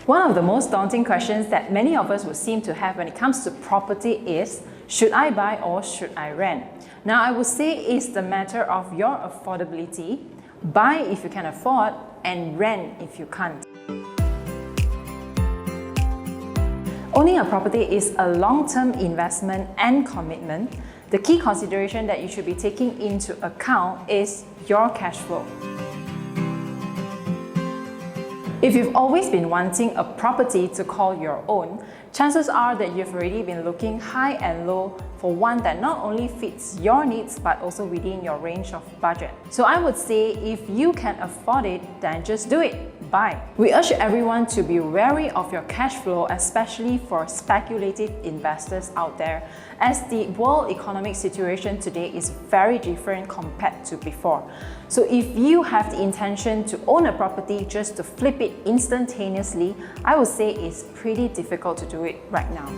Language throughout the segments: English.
One of the most daunting questions that many of us would seem to have when it comes to property is, should I buy or should I rent? Now, I would say it's the matter of your affordability. Buy if you can afford and rent if you can't. Owning a property is a long-term investment and commitment. The key consideration that you should be taking into account is your cash flow. If you've always been wanting a property to call your own, chances are that you've already been looking high and low for one that not only fits your needs but also within your range of budget. So I would say if you can afford it, then just do it. Buy. We urge everyone to be wary of your cash flow, especially for speculative investors out there, as the world economic situation today is very different compared to before. So if you have the intention to own a property just to flip it instantaneously, I would say it's pretty difficult to do it right now.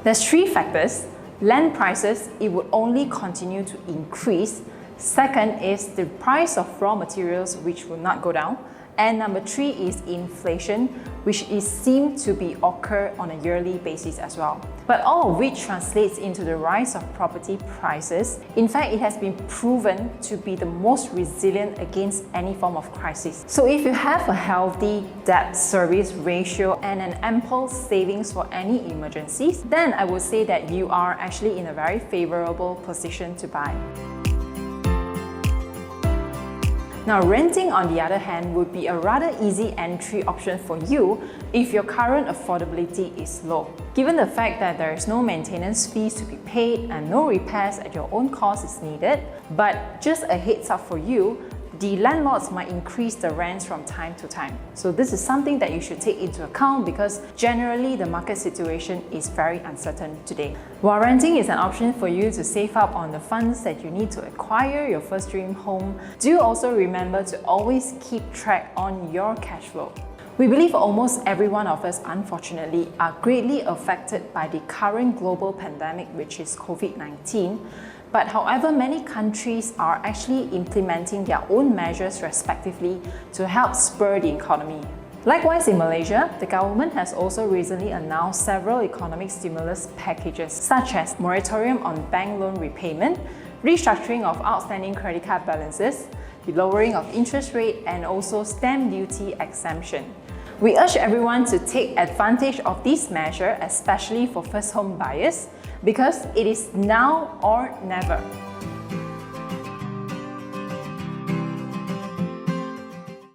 There's three factors. Land prices, it would only continue to increase. Second is the price of raw materials, which will not go down. And number three is inflation, which is seen to be occur on a yearly basis as well. But all of which translates into the rise of property prices. In fact, it has been proven to be the most resilient against any form of crisis. So if you have a healthy debt service ratio and an ample savings for any emergencies, then I would say that you are actually in a very favorable position to buy. Now, renting on the other hand would be a rather easy entry option for you if your current affordability is low. Given the fact that there is no maintenance fees to be paid and no repairs at your own cost is needed, but just a heads up for you, the landlords might increase the rents from time to time. So this is something that you should take into account because generally the market situation is very uncertain today. While renting is an option for you to save up on the funds that you need to acquire your first dream home, do also remember to always keep track on your cash flow. We believe almost every one of us, unfortunately, are greatly affected by the current global pandemic, which is COVID-19. But however, many countries are actually implementing their own measures respectively to help spur the economy. Likewise, in Malaysia, the government has also recently announced several economic stimulus packages, such as moratorium on bank loan repayment, restructuring of outstanding credit card balances, the lowering of interest rate, and also stamp duty exemption. We urge everyone to take advantage of this measure, especially for first home buyers, because it is now or never.